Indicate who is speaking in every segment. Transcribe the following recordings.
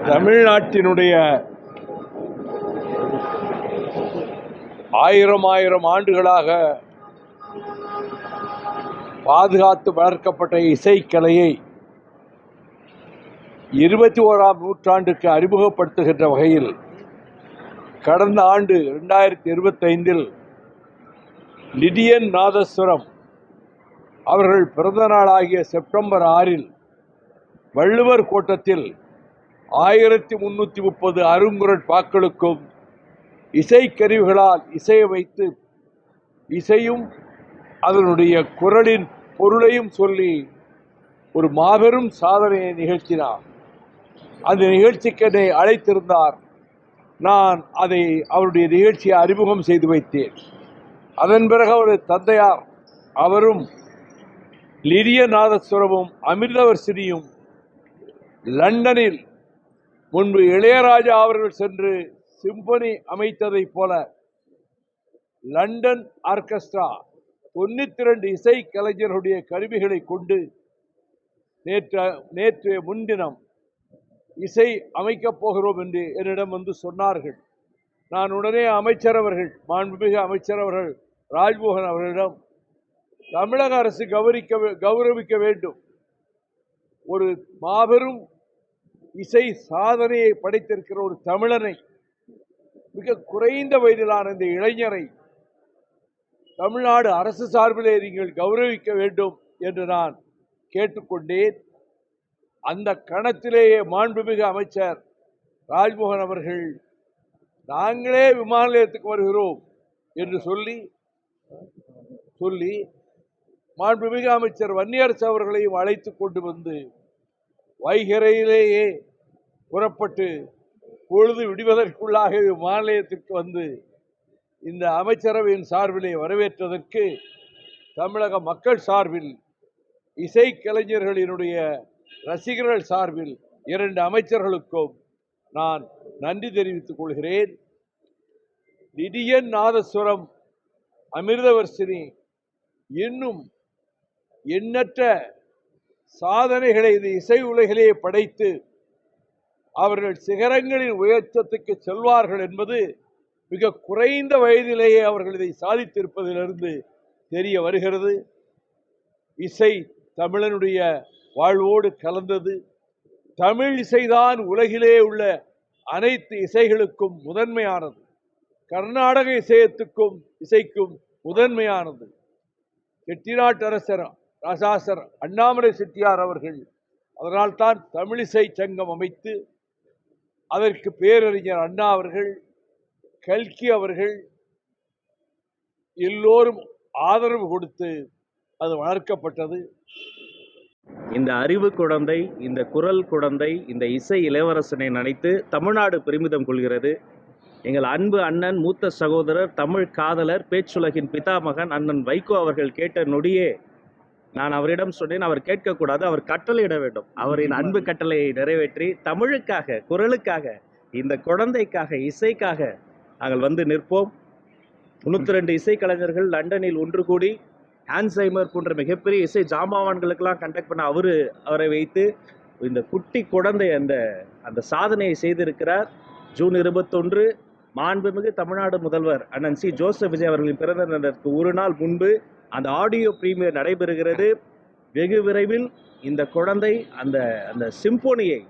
Speaker 1: தமிழ்நாட்டினுடைய ஆயிரம் ஆண்டுகளாக பாதுகாத்து வளர்க்கப்பட்ட இசைக்கலையை 21ஆம் நூற்றாண்டுக்கு அறிமுகப்படுத்துகின்ற வகையில் கடந்த ஆண்டு 2025 லிடியன் நாதஸ்வரம் அவர்கள் பிறந்த நாளாகிய செப்டம்பர் 6 வள்ளுவர் கோட்டத்தில் 1330 அருங்குரட்பாக்களுக்கும் இசைக்கருவிகளால் இசையமைத்து இசையும் அதனுடைய குரலின் பொருளையும் சொல்லி ஒரு மாபெரும் சாதனையை நிகழ்த்தினார். அந்த நிகழ்ச்சிக்கு என்னை அழைத்திருந்தார். நான் அதை அவருடைய நிகழ்ச்சியை அறிமுகம் செய்து வைத்தேன். அதன் பிறகு அவரது தந்தையார் அவரும் லிடியன் நாதஸ்வரமும் அமிர்தவர்சினியும் லண்டனில் முன்பு இளையராஜா அவர்கள் சென்று சிம்பனி அமைத்ததைப் போல லண்டன் ஆர்கெஸ்ட்ரா 92 இசை கலைஞர்களுடைய கருவிகளை கொண்டு நேற்று முன்தினம் இசை அமைக்கப் போகிறோம் என்று என்னிடம் வந்து சொன்னார்கள். நான் உடனே மாண்புமிகு அமைச்சர் அவர்கள் ராஜ்மோகன் அவர்களிடம் தமிழக அரசு கௌரவிக்க வேண்டும், ஒரு மாபெரும் இசை சாதனையை படைத்திருக்கிற ஒரு தமிழனை, மிக குறைந்த வயதிலான இந்த இளைஞரை தமிழ்நாடு அரசு சார்பிலே நீங்கள் கௌரவிக்க வேண்டும் என்று நான் கேட்டுக்கொண்டேன். அந்த கணத்திலேயே மாண்புமிகு அமைச்சர் ராஜ்மோகன் அவர்கள் நாங்களே விமான நிலையத்துக்கு வருகிறோம் என்று சொல்லி மாண்புமிகு அமைச்சர் வன்னியரசு அவர்களையும் அழைத்து கொண்டு வந்து வைகரையிலேயே புறப்பட்டு பொழுது விடுவதற்குள்ளாக விமான நிலையத்திற்கு வந்து இந்த அமைச்சரவையின் சார்பிலே வரவேற்றதற்கு தமிழக மக்கள் சார்பில், இசைக்கலைஞர்களினுடைய ரசிகர்கள் சார்பில் 2 அமைச்சர்களுக்கும் நான் நன்றி தெரிவித்துக் கொள்கிறேன். லிடியன் நாதஸ்வரம், அமிர்தவர்சினி இன்னும் எண்ணற்ற சாதனைகளை இந்த இசை உலகிலே படைத்து அவர்கள் சிகரங்களின் உயர்த்தத்துக்கு செல்வார்கள் என்பது மிக குறைந்த வயதிலேயே அவர்கள் இதை சாதித்திருப்பதிலிருந்து தெரிய வருகிறது. இசை தமிழனுடைய வாழ்வோடு கலந்தது. தமிழ் இசைதான் உலகிலே உள்ள அனைத்து இசைகளுக்கும் முதன்மையானது, கர்நாடக இசைக்கும் முதன்மையானது. செட்டிநாட்டு அரசர் ராசாசர் அண்ணாமலை செட்டியார் அவர்கள் அதனால்தான் தமிழிசை சங்கம் அமைத்து அதற்கு பேரறிஞர் அண்ணா அவர்கள், கல்கி அவர்கள் எல்லோரும் ஆதரவு கொடுத்து அது வளர்க்கப்பட்டது.
Speaker 2: இந்த அறிவு குழந்தை, இந்த குரல் குழந்தை, இந்த இசை இளவரசனை நினைத்து தமிழ்நாடு பெருமிதம் கொள்கிறது. எங்கள் அன்பு அண்ணன், மூத்த சகோதரர், தமிழ் காதலர், பேச்சுலகின் பிதாமகன் அண்ணன் வைகோ அவர்கள் கேட்ட நொடியே நான் அவரிடம் சொன்னேன், அவர் கேட்கக்கூடாது, அவர் கட்டளையிட வேண்டும். அவரின் அன்பு கட்டளையை நிறைவேற்றி தமிழுக்காக, குரலுக்காக, இந்த குழந்தைக்காக, இசைக்காக நாங்கள் வந்து நிற்போம். 92 இசைக்கலைஞர்கள் லண்டனில் ஒன்று கூடி ஹான்சைமர் போன்ற மிகப்பெரிய இசை ஜாம்பவான்களுக்கெல்லாம் கண்டக்ட் பண்ண அவரை வைத்து இந்த குட்டி குழந்தை அந்த சாதனையை செய்திருக்கிறார். ஜூன் 21 மாண்புமிகு தமிழ்நாடு முதல்வர் அண்ணன் சி. ஜோசப் விஜய் அவர்களின் பிறந்த நாளுக்கு ஒரு நாள் முன்பு அந்த ஆடியோ பிரீமியர் நடைபெறுகிறது. வெகு விரைவில் இந்த குழந்தை அந்த சிம்போனியை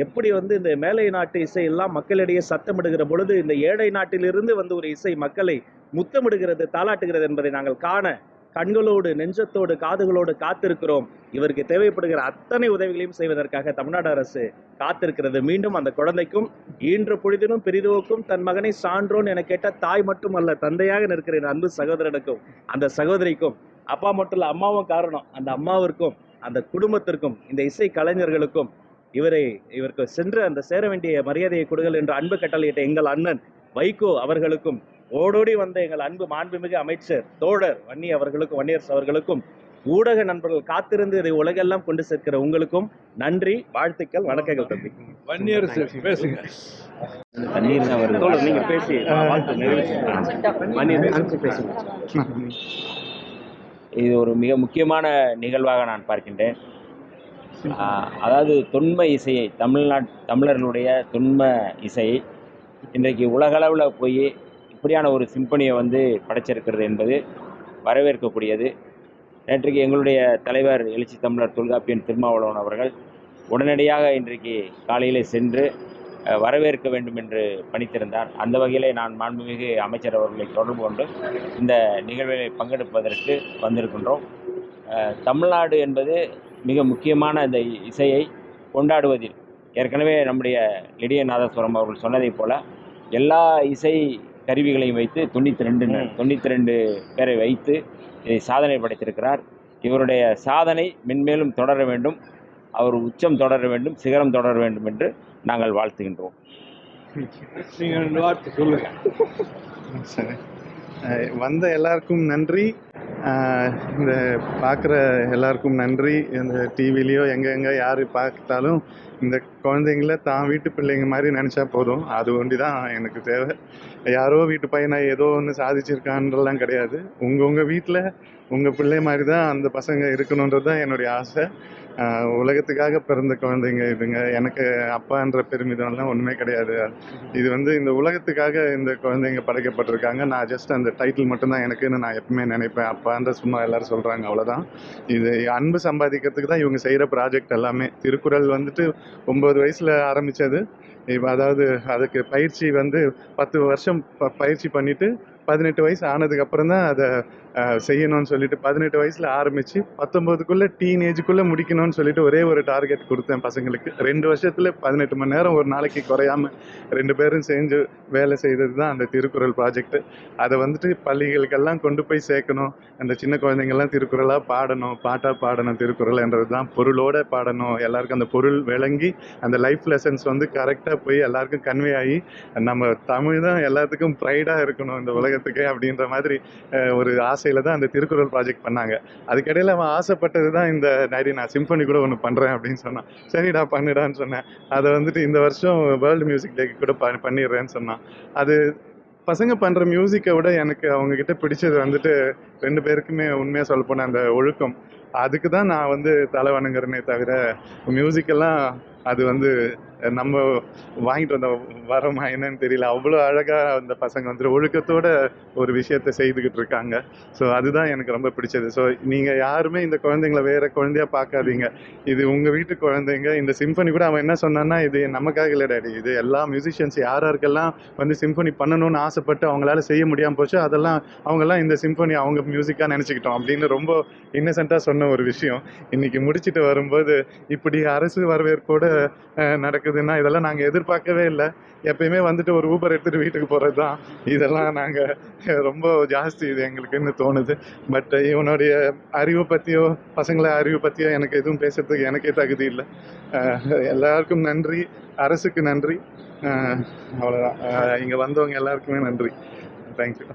Speaker 2: எப்படி இந்த மேலை நாட்டு இசை எல்லாம் மக்களிடையே சத்தமிடுகிற பொழுது இந்த ஏழை நாட்டிலிருந்து ஒரு இசை மக்களை முத்தமிடுகிறது, தாளாட்டுகிறது என்பதை நாங்கள் காண கண்களோடு, நெஞ்சத்தோடு, காதுகளோடு காத்திருக்கிறோம். இவருக்கு தேவைப்படுகிற அத்தனை உதவிகளையும் செய்வதற்காக தமிழ்நாடு அரசு காத்திருக்கிறது. மீண்டும் அந்த குழந்தைக்கும் ஈன்ற பொழுதிலும் பெரிதுவுக்கும் தன் மகனை சான்றோன் என கேட்ட தாய் மட்டுமல்ல, தந்தையாக நிற்கிற அன்பு சகோதரனுக்கும் அந்த சகோதரிக்கும், அப்பா மட்டும் இல்ல அம்மாவும் காரணம், அந்த அம்மாவிற்கும் அந்த குடும்பத்திற்கும் இந்த இசை கலைஞர்களுக்கும் இவருக்கு சென்று அந்த சேர வேண்டிய மரியாதையை கொடுங்கள் என்று அன்பு கட்டளையிட்ட எங்கள் அண்ணன் வைகோ அவர்களுக்கும், ஓடோடி வந்த எங்கள் அன்பு மாண்புமிகு அமைச்சர் தோழர் வன்னியரசு அவர்களுக்கும், ஊடக நண்பர்கள் காத்திருந்து இதை உலகெல்லாம் கொண்டு சேர்க்கிற உங்களுக்கும் நன்றி, வாழ்த்துக்கள், வணக்கங்கள். தம்பி
Speaker 1: வன்னியரசு பேசுங்க.
Speaker 2: நீங்க பேசி
Speaker 3: இது ஒரு மிக முக்கியமான நிகழ்வாக நான் பார்க்கின்றேன்.
Speaker 2: அதாவது தொன்ம இசையை தமிழர்களுடைய தொன்ம இசையை இன்றைக்கு உலகளவில் போய் இப்படியான ஒரு சிம்பனியை வந்து படைச்சிருக்கிறது என்பது வரவேற்கக்கூடியது. நேற்றைக்கு எங்களுடைய தலைவர் எழுச்சி தமிழர் தொல்காப்பியன் திருமாவளவன் அவர்கள் உடனடியாக இன்றைக்கு காலையிலே சென்று வரவேற்க வேண்டும் என்று பணித்திருந்தார். அந்த வகையிலே நான் மாண்புமிகு அமைச்சர் அவர்களை தொடர்பு கொண்டு இந்த நிகழ்வில் பங்கெடுப்பதற்கு வந்திருக்கின்றோம். தமிழ்நாடு என்பது மிக முக்கியமான இந்த இசையை கொண்டாடுவதில் ஏற்கனவே நம்முடைய லிடிய நாதஸ்வரம் அவர்கள் சொன்னதைப் போல எல்லா இசை கருவிகளையும் வைத்து 92 பேரை வைத்து இதை சாதனை படைத்திருக்கிறார். இவருடைய சாதனை மென்மேலும் தொடர வேண்டும், அவர் உச்சம் தொடர வேண்டும், சிகரம் தொடர வேண்டும் என்று நாங்கள் வாழ்த்துகின்றோம்.
Speaker 1: நீங்கள் 2 வார்த்தை சொல்லுங்க.
Speaker 3: சரி, வந்த எல்லாருக்கும் நன்றி. இந்த பார்க்குற எல்லாருக்கும் நன்றி. இந்த டிவிலையோ எங்கே யார் பார்த்தாலும் இந்த குழந்தைங்கள தான் வீட்டு பிள்ளைங்க மாதிரி நினச்சா போதும், அது ஒண்டி தான் எனக்கு தேவை. யாரோ வீட்டு பையனை ஏதோ ஒன்று சாதிச்சிருக்கான்றலாம் கிடையாது. உங்கள் வீட்டில் உங்கள் பிள்ளை மாதிரி தான் அந்த பசங்க இருக்கணுன்றது தான் என்னுடைய ஆசை. உலகத்துக்காக பிறந்த குழந்தைங்க இதுங்க. எனக்கு அப்பான்ற பெருமிதம்லாம் ஒன்றுமே கிடையாது. இது வந்து இந்த உலகத்துக்காக இந்த குழந்தைங்க படைக்கப்பட்டிருக்காங்க. நான் ஜஸ்ட் அந்த டைட்டில் மட்டும்தான் எனக்குன்னு நான் எப்பவுமே நினைப்பேன். அப்பான்ற சும்மா எல்லாரும் சொல்கிறாங்க, அவ்வளோதான். இது அன்பு சம்பாதிக்கிறதுக்கு தான் இவங்க செய்கிற ப்ராஜெக்ட் எல்லாமே. திருக்குறள் வந்துட்டு 9 வயசில் ஆரம்பித்தது. இப்போ அதாவது அதுக்கு பயிற்சி வந்து 10 வருஷம் பயிற்சி பண்ணிவிட்டு 18 வயசு ஆனதுக்கப்புறம் தான் அதை செய்யணும்னு சொல்லிட்டு 18 வயசில் ஆரம்பித்து 19க்குள்ளே டீனேஜுக்குள்ளே முடிக்கணும்னு சொல்லிட்டு ஒரே ஒரு டார்கெட் கொடுத்தேன் பசங்களுக்கு. 2 வருஷத்தில் 18 மணி நேரம் ஒரு நாளைக்கு குறையாமல் 2 பேரும் செஞ்சு வேலை செய்தது தான் அந்த திருக்குறள் ப்ராஜெக்ட்டு. அதை வந்துட்டு பள்ளிகளுக்கெல்லாம் கொண்டு போய் சேர்க்கணும். அந்த சின்ன குழந்தைங்கள்லாம் திருக்குறளாக பாடணும், பாட்டாக பாடணும். திருக்குறள்ன்றது தான் பொருளோடு பாடணும். எல்லாருக்கும் அந்த பொருள் விளங்கி அந்த லைஃப் லெசன்ஸ் வந்து கரெக்டாக போய் எல்லாருக்கும் கன்வே ஆகி நம்ம தமிழ் தான் எல்லாத்துக்கும் ப்ரைடாக இருக்கணும் இந்த உலகத்துக்கே அப்படின்ற மாதிரி ஒரு ஆசையில் தான் அந்த திருக்குறள் ப்ராஜெக்ட் பண்ணாங்க. அதுக்கிடையில் அவன் ஆசைப்பட்டது தான் இந்த நைடி நான் சிம்பனி கூட ஒன்று பண்ணுறேன் அப்படின்னு சொன்னான். சரிடா பண்ணிடான்னு சொன்னேன். அதை வந்துட்டு இந்த வருஷம் வேர்ல்டு மியூசிக் டேக்கு கூட பண்ணிடுறேன்னு சொன்னான். அது பசங்க பண்ணுற மியூசிக்கை விட எனக்கு அவங்கக்கிட்ட பிடிச்சது வந்துட்டு 2 பேருக்குமே உண்மையாக சொல்லப்போனால் அந்த ஒழுக்கம். அதுக்கு தான் நான் வந்து தலை வணங்குறேனே தவிர மியூசிக்கெல்லாம் அது வந்து நம்ம வாங்கிட்டு வந்த வரமா என்னன்னு தெரியல. அவ்வளோ அழகாக அந்த பசங்க வந்துட்டு ஒழுக்கத்தோட ஒரு விஷயத்தை செய்துக்கிட்டு இருக்காங்க. ஸோ அதுதான் எனக்கு ரொம்ப பிடிச்சது. ஸோ நீங்கள் யாருமே இந்த குழந்தைங்கள வேறு குழந்தையாக பார்க்காதீங்க. இது உங்கள் வீட்டு குழந்தைங்க. இந்த சிம்பனி கூட அவன் என்ன சொன்னான்னா, இது நமக்காக இல்லை டாடி, இது எல்லா மியூசிஷியன்ஸ் யாருக்கெல்லாம் வந்து சிம்பனி பண்ணணும்னு ஆசைப்பட்டு அவங்களால செய்ய முடியாமல் போச்சு, அதெல்லாம் அவங்கெல்லாம் இந்த சிம்பனி அவங்க மியூசிக்காக நினச்சிக்கிட்டோம் அப்படின்னு ரொம்ப இன்னசென்ட்டாக சொன்ன ஒரு விஷயம். இன்றைக்கி முடிச்சுட்டு வரும்போது இப்படி அரசு வரவேற்போட நடக்குதுன்னா இதெல்லாம் நாங்கள் எதிர்பார்க்கவே இல்லை. எப்பயுமே வந்துட்டு ஒரு ஊபர் எடுத்துகிட்டு வீட்டுக்கு போகிறது தான். இதெல்லாம் நாங்கள் ரொம்ப ஜாஸ்தி இது எங்களுக்குன்னு தோணுது. பட் இவனுடைய அறிவை பற்றியோ பசங்களை அறிவை பற்றியோ எனக்கு எதுவும் பேசுறதுக்கு எனக்கே தகுதி இல்லை. எல்லாருக்கும் நன்றி, அரசுக்கு நன்றி, அவ்வளோதான். இங்கே வந்தவங்க எல்லாருக்குமே நன்றி. தேங்க்யூ.